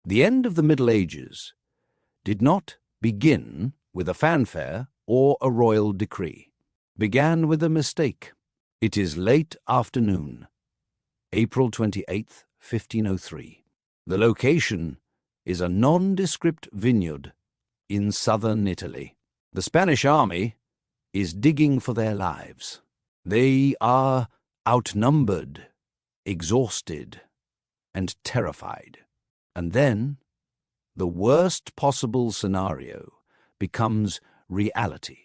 The end of the Middle Ages did not begin with a fanfare or a royal decree. Began with a mistake. It is late afternoon, April 28th, 1503. The location is a nondescript vineyard in southern Italy. The Spanish army is digging for their lives. They are outnumbered, exhausted, and terrified. And then, the worst possible scenario becomes reality.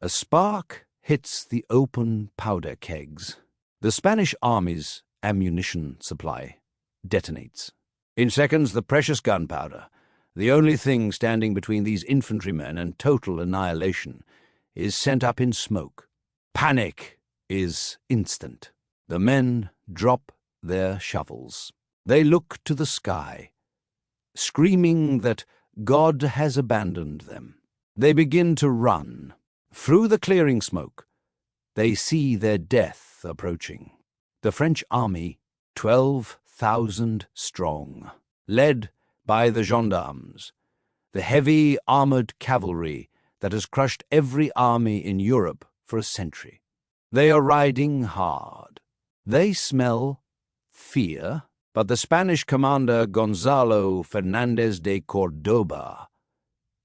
A spark hits the open powder kegs. The Spanish army's ammunition supply detonates. In seconds, the precious gunpowder, the only thing standing between these infantrymen and total annihilation, is sent up in smoke. Panic is instant. The men drop their shovels. They look to the sky, screaming that God has abandoned them. They begin to run. Through the clearing smoke, they see their death approaching. The French army, 12,000 strong, led by the gendarmes, the heavy armored cavalry that has crushed every army in Europe for a century. They are riding hard. They smell fear, but the Spanish commander Gonzalo Fernández de Córdoba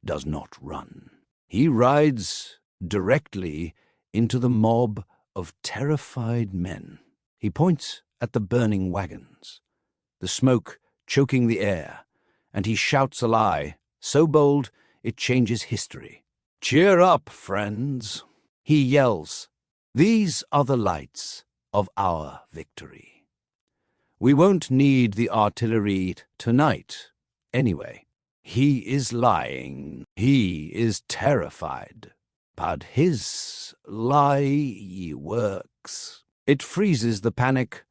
does not run. He rides directly into the mob of terrified men. He points at the burning wagons, the smoke choking the air, and he shouts a lie so bold it changes history. "Cheer up, friends," he yells. "These are the lights of our victory. We won't need the artillery tonight, anyway." He is lying. He is terrified. But his lie works. It freezes the panic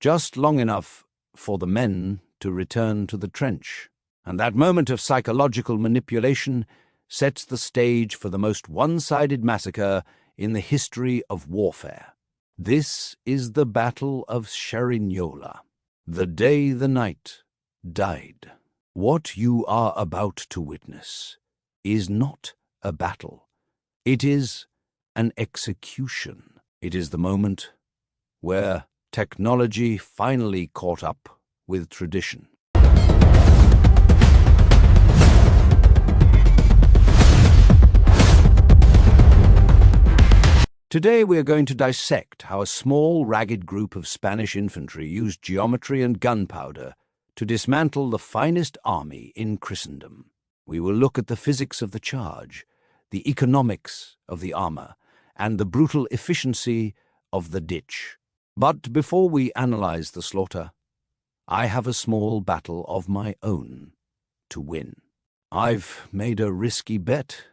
just long enough for the men to return to the trench. And that moment of psychological manipulation sets the stage for the most one-sided massacre in the history of warfare. This is the Battle of Cerignola, the day the knight died. What you are about to witness is not a battle. It is an execution. It is the moment where technology finally caught up with tradition. Today we are going to dissect how a small, ragged group of Spanish infantry used geometry and gunpowder to dismantle the finest army in Christendom. We will look at the physics of the charge, the economics of the armor, and the brutal efficiency of the ditch. But before we analyze the slaughter, I have a small battle of my own to win. I've made a risky bet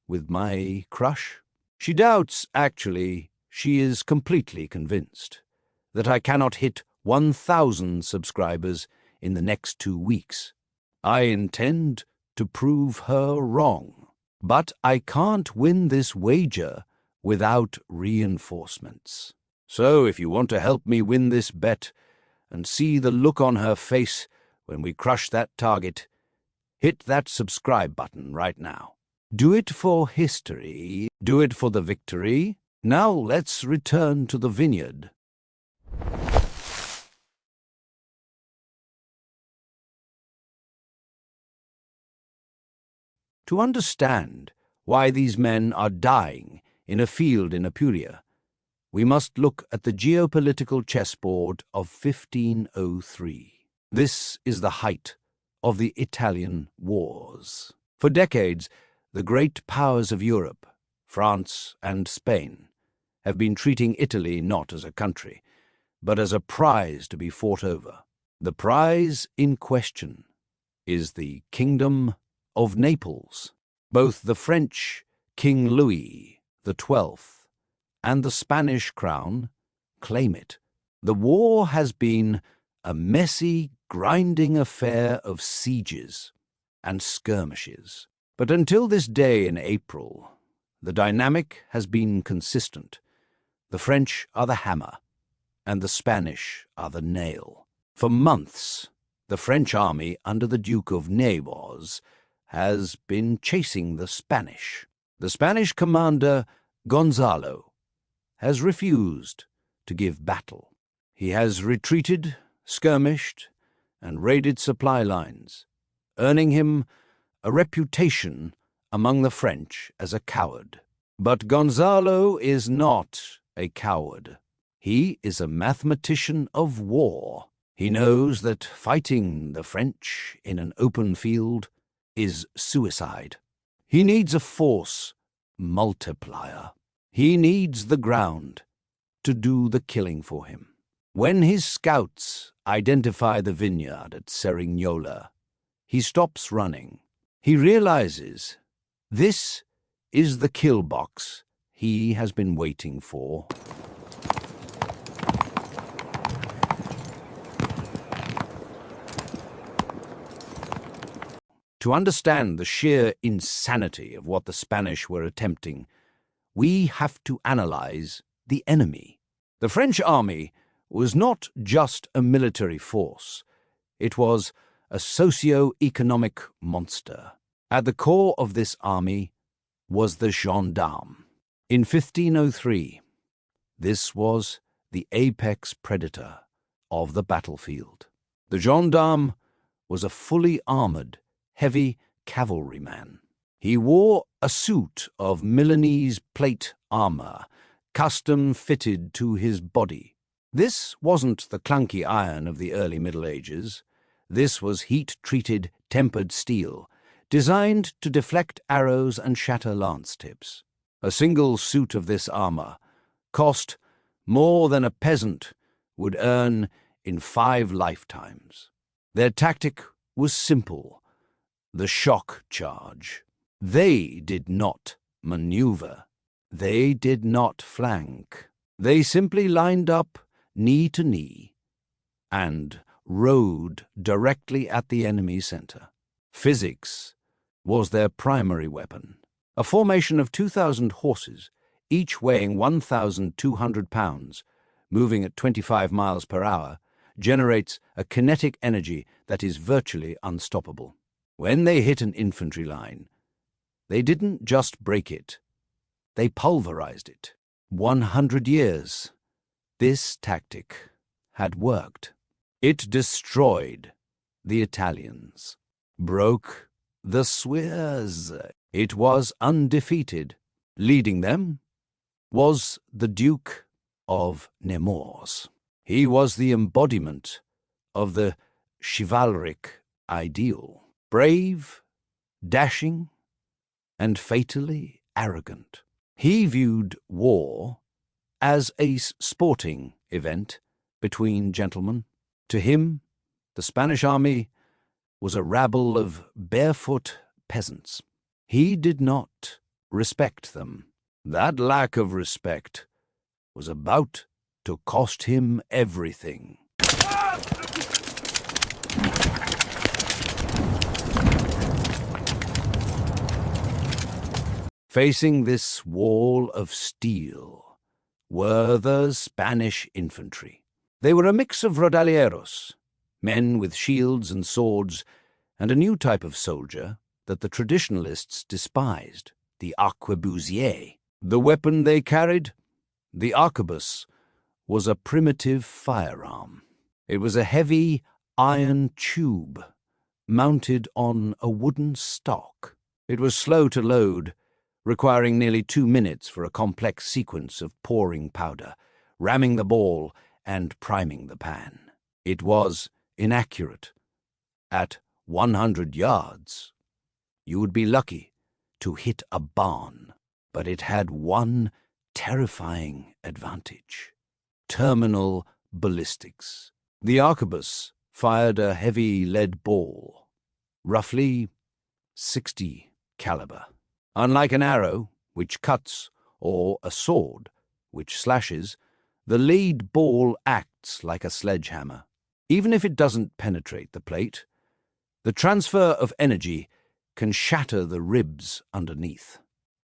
with my crush. She doubts, actually, she is completely convinced that I cannot hit 1,000 subscribers in the next 2 weeks. I intend to prove her wrong, but I can't win this wager without reinforcements. So if you want to help me win this bet and see the look on her face when we crush that target, hit that subscribe button right now. Do it for history. Do it for the victory. Now let's return to the vineyard. To understand why these men are dying in a field in Apulia, we must look at the geopolitical chessboard of 1503. This is the height of the Italian wars. For decades, the great powers of Europe, France and Spain, have been treating Italy not as a country, but as a prize to be fought over. The prize in question is the Kingdom of Naples. Both the French King Louis XII and the Spanish crown claim it. The war has been a messy, grinding affair of sieges and skirmishes. But until this day in April, the dynamic has been consistent. The French are the hammer, and the Spanish are the nail. For months, The French army under the Duke of Nevers has been chasing the Spanish. The Spanish commander, Gonzalo, has refused to give battle. He has retreated, skirmished, and raided supply lines, earning him a reputation among the French as a coward. But Gonzalo is not a coward. He is a mathematician of war. He knows that fighting the French in an open field is suicide. He needs a force multiplier. He needs the ground to do the killing for him. When his scouts identify the vineyard at Cerignola, he stops running. He realizes this is the kill box he has been waiting for. To understand the sheer insanity of what the Spanish were attempting, we have to analyze the enemy. The French army was not just a military force. It was a socio-economic monster. At the core of this army was the gendarme. In 1503, this was the apex predator of the battlefield. The gendarme was a fully armored, heavy cavalryman. He wore a suit of Milanese plate armor, custom fitted to his body. This wasn't the clunky iron of the early Middle Ages. This was heat-treated, tempered steel, designed to deflect arrows and shatter lance tips. A single suit of this armor cost more than a peasant would earn in 5 lifetimes. Their tactic was simple: the shock charge. They did not maneuver. They did not flank. They simply lined up knee to knee and rode directly at the enemy center. Physics was their primary weapon. A formation of 2,000 horses, each weighing 1,200 pounds, moving at 25 miles per hour, generates a kinetic energy that is virtually unstoppable. When they hit an infantry line, they didn't just break it, they pulverized it. 100 years, this tactic had worked. It destroyed the Italians, broke the Swiss. It was undefeated. Leading them was the Duke of Nemours. He was the embodiment of the chivalric ideal. Brave, dashing, and fatally arrogant. He viewed war as a sporting event between gentlemen. To him, the Spanish army was a rabble of barefoot peasants. He did not respect them. That lack of respect was about to cost him everything. Facing this wall of steel were the Spanish infantry. They were a mix of rodalieros, men with shields and swords, and a new type of soldier that the traditionalists despised, the arquebusier. The weapon they carried, the arquebus, was a primitive firearm. It was a heavy iron tube mounted on a wooden stock. It was slow to load, requiring nearly 2 minutes for a complex sequence of pouring powder, ramming the ball, and priming the pan. It was inaccurate. At 100 yards, you would be lucky to hit a barn. But it had one terrifying advantage: terminal ballistics. The arquebus fired a heavy lead ball, roughly 60 caliber. Unlike an arrow, which cuts, or a sword, which slashes, the lead ball acts like a sledgehammer. Even if it doesn't penetrate the plate, the transfer of energy can shatter the ribs underneath.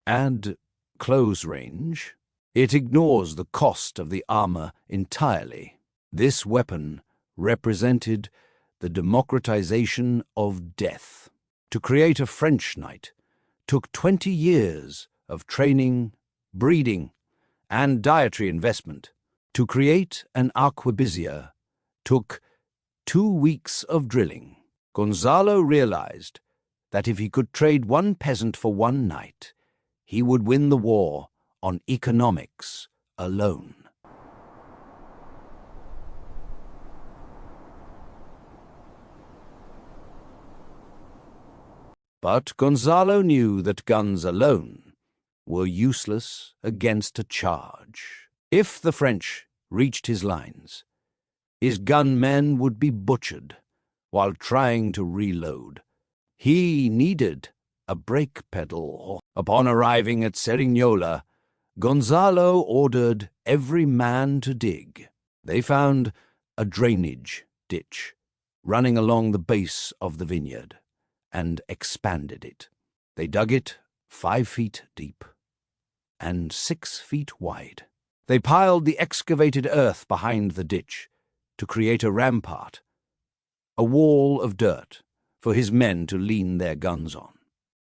At close range, it ignores the cost of the armor entirely. This weapon represented the democratization of death. To create a French knight took 20 years of training, breeding, and dietary investment. To create an arquebusier took 2 weeks of drilling. Gonzalo realized that if he could trade one peasant for one knight, he would win the war on economics alone. But Gonzalo knew that guns alone were useless against a charge. If the French reached his lines, his gunmen would be butchered while trying to reload. He needed a brake pedal. Upon arriving at Cerignola, Gonzalo ordered every man to dig. They found a drainage ditch running along the base of the vineyard and expanded it. They dug it 5 feet deep and 6 feet wide. They piled the excavated earth behind the ditch to create a rampart, a wall of dirt for his men to lean their guns on.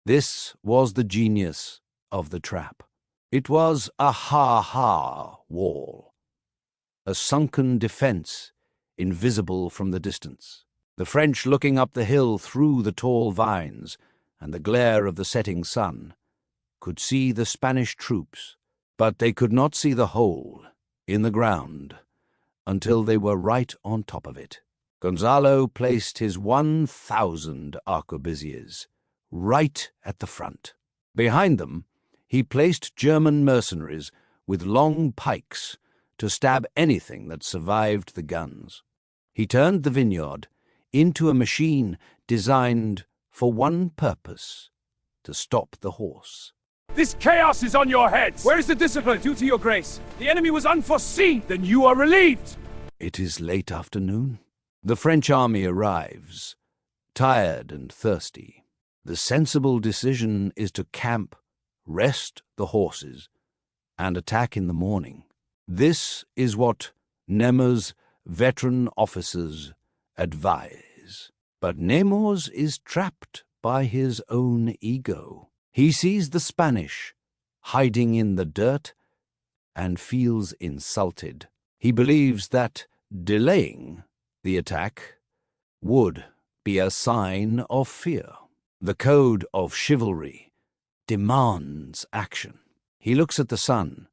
This was the genius of the trap. It was a ha-ha wall, a sunken defense invisible from the distance. The French, looking up the hill through the tall vines and the glare of the setting sun, could see the Spanish troops, but they could not see the hole in the ground until they were right on top of it. Gonzalo placed his 1,000 arquebusiers right at the front. Behind them, he placed German mercenaries with long pikes to stab anything that survived the guns. He turned the vineyard into a machine designed for one purpose: to stop the horse. This chaos is on your heads! Where is the discipline? Due to your grace. The enemy was unforeseen! Then you are relieved! It is late afternoon. The French army arrives, tired and thirsty. The sensible decision is to camp, rest the horses, and attack in the morning. This is what Nemours' veteran officers advise. But Nemours is trapped by his own ego. He sees the Spanish hiding in the dirt and feels insulted. He believes that delaying the attack would be a sign of fear. The code of chivalry demands action. He looks at the sun,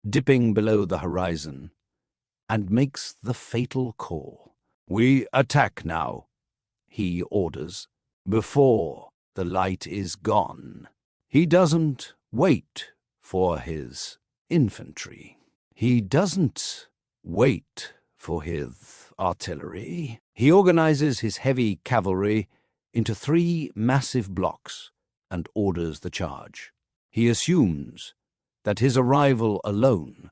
dipping below the horizon, and makes the fatal call. "We attack now," he orders, "before the light is gone." He doesn't wait for his infantry. He doesn't wait for his artillery. He organizes his heavy cavalry into 3 massive blocks and orders the charge. He assumes that his arrival alone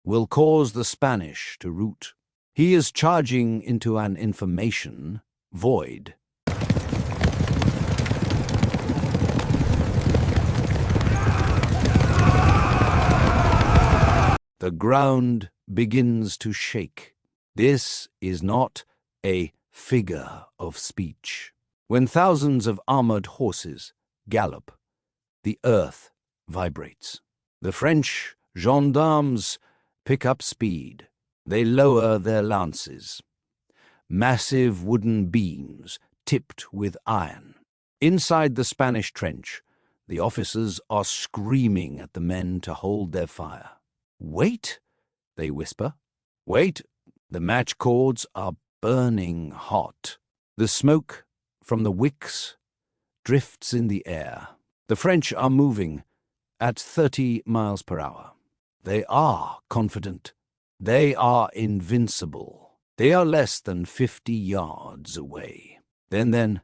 will cause the Spanish to rout. He is charging into an information void. The ground begins to shake. This is not a figure of speech. When thousands of armored horses gallop, the earth vibrates. The French gendarmes pick up speed. They lower their lances. Massive wooden beams tipped with iron. Inside the Spanish trench, the officers are screaming at the men to hold their fire. "Wait," they whisper. "Wait." The match cords are burning hot. The smoke from the wicks drifts in the air. The French are moving at 30 miles per hour. They are confident. They are invincible. They are less than 50 yards away. Then,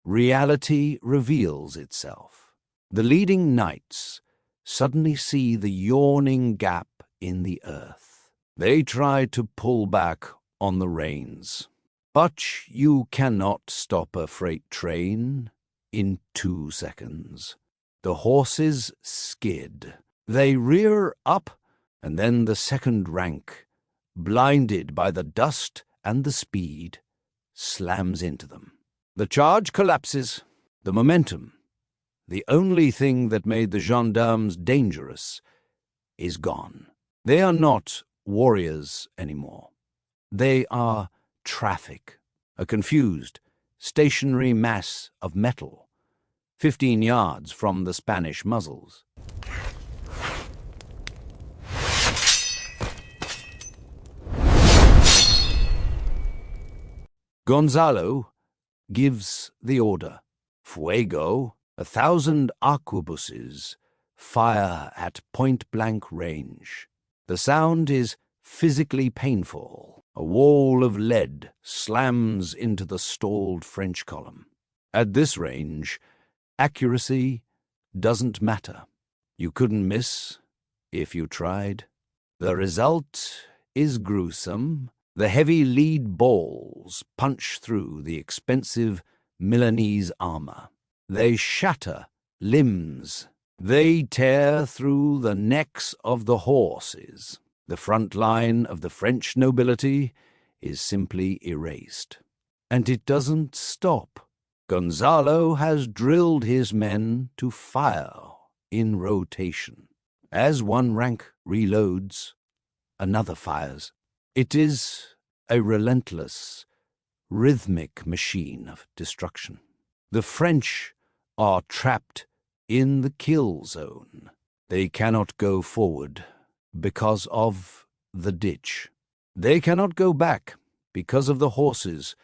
reality reveals itself. The leading knights suddenly see the yawning gap in the earth. They try to pull back on the reins. But you cannot stop a freight train in 2 seconds. The horses skid. They rear up, and then the second rank, blinded by the dust and the speed, slams into them. The charge collapses. The momentum, the only thing that made the gendarmes dangerous, is gone. They are not warriors anymore. They are traffic, a confused, stationary mass of metal, 15 yards from the Spanish muzzles. Gonzalo gives the order. Fuego, 1,000 arquebuses fire at point-blank range. The sound is physically painful. A wall of lead slams into the stalled French column. At this range, accuracy doesn't matter. You couldn't miss if you tried. The result is gruesome. The heavy lead balls punch through the expensive Milanese armor. They shatter limbs. They tear through the necks of the horses. The front line of the French nobility is simply erased. And it doesn't stop. Gonzalo has drilled his men to fire in rotation. As one rank reloads, another fires. It is a relentless, rhythmic machine of destruction. The French are trapped in the kill zone. They cannot go forward because of the ditch. They cannot go back because of the horses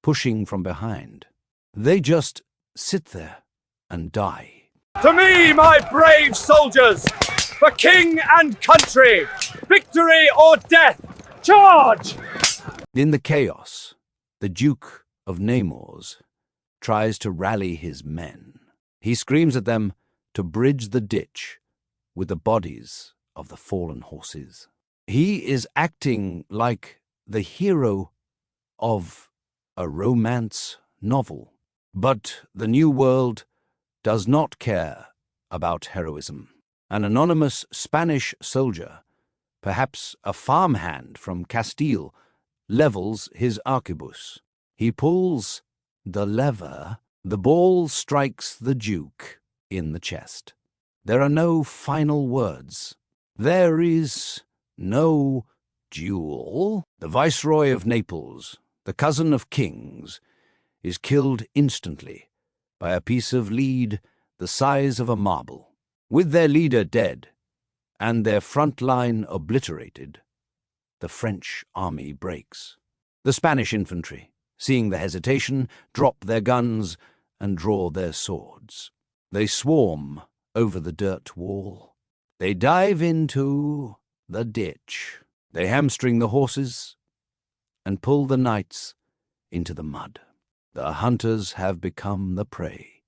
pushing from behind. They just sit there and die. To me, my brave soldiers, for king and country, victory or death, charge! In the chaos, the Duke of Nemours tries to rally his men. He screams at them to bridge the ditch with the bodies of the fallen horses. He is acting like the hero of a romance novel. But the New World does not care about heroism. An anonymous Spanish soldier, perhaps a farmhand from Castile, levels his arquebus. He pulls the lever. The ball strikes the Duke in the chest. There are no final words. There is no duel. The Viceroy of Naples, the cousin of kings, is killed instantly by a piece of lead the size of a marble. With their leader dead and their front line obliterated, the French army breaks. The Spanish infantry, seeing the hesitation, drop their guns and draw their swords. They swarm over the dirt wall. They dive into the ditch. They hamstring the horses and pull the knights into the mud. The hunters have become the prey.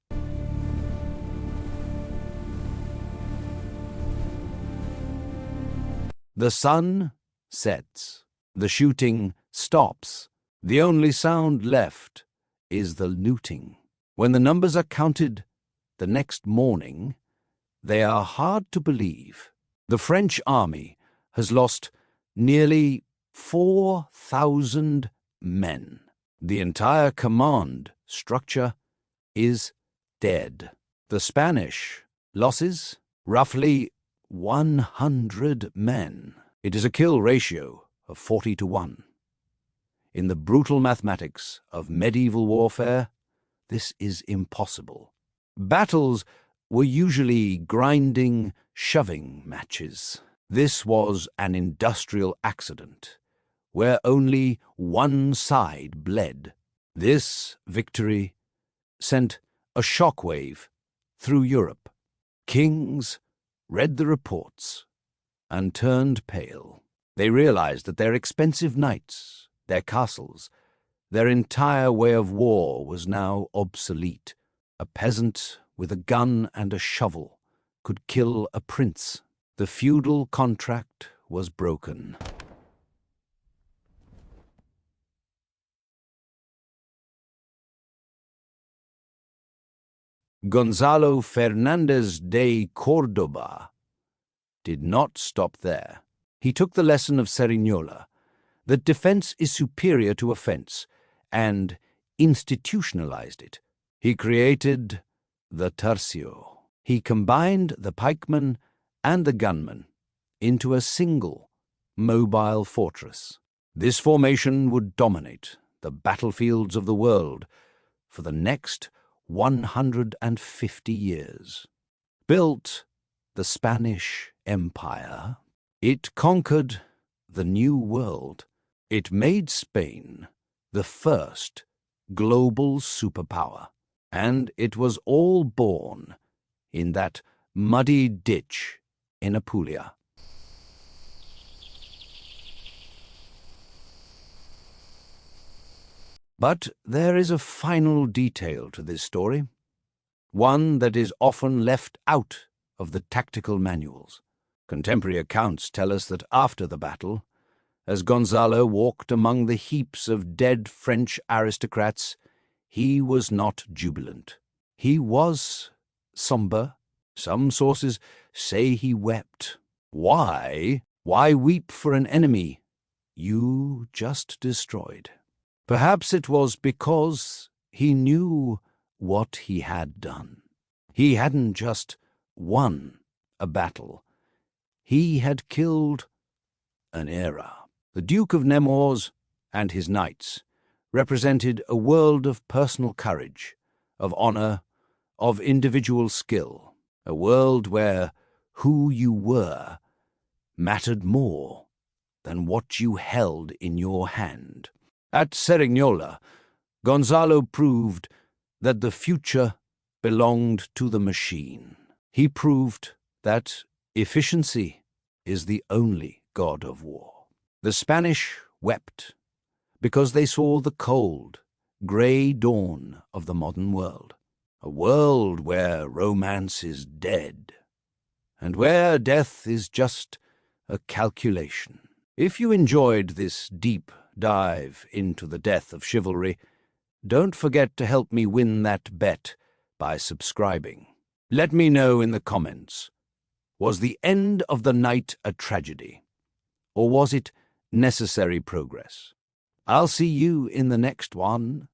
The sun sets. The shooting stops. The only sound left is the looting. When the numbers are counted the next morning, they are hard to believe. The French army has lost nearly 4,000 men. The entire command structure is dead. The Spanish losses, roughly 100 men. It is a kill ratio of 40-1. In the brutal mathematics of medieval warfare, this is impossible. Battles were usually grinding, shoving matches. This was an industrial accident, where only one side bled. This victory sent a shockwave through Europe. Kings read the reports and turned pale. They realized that their expensive knights, their castles, their entire way of war was now obsolete. A peasant with a gun and a shovel could kill a prince. The feudal contract was broken. Gonzalo Fernández de Córdoba did not stop there. He took the lesson of Cerignola, that defense is superior to offense, and institutionalized it. He created the Tercio. He combined the pikemen and the gunmen into a single, mobile fortress. This formation would dominate the battlefields of the world for the next 150 years. Built the Spanish Empire, it conquered the New World. It made Spain the first global superpower, and it was all born in that muddy ditch in Apulia. But there is a final detail to this story, one that is often left out of the tactical manuals. Contemporary accounts tell us that after the battle, as Gonzalo walked among the heaps of dead French aristocrats, he was not jubilant. He was somber. Some sources say he wept. Why? Why weep for an enemy you just destroyed? Perhaps it was because he knew what he had done. He hadn't just won a battle. He had killed an era. The Duke of Nemours and his knights represented a world of personal courage, of honor, of individual skill, a world where who you were mattered more than what you held in your hand. At Cerignola, Gonzalo proved that the future belonged to the machine. He proved that efficiency is the only god of war. The Spanish wept because they saw the cold, grey dawn of the modern world, a world where romance is dead, and where death is just a calculation. If you enjoyed this deep dive into the death of chivalry, don't forget to help me win that bet by subscribing. Let me know in the comments, was the end of the night a tragedy, or was it necessary progress? I'll see you in the next one.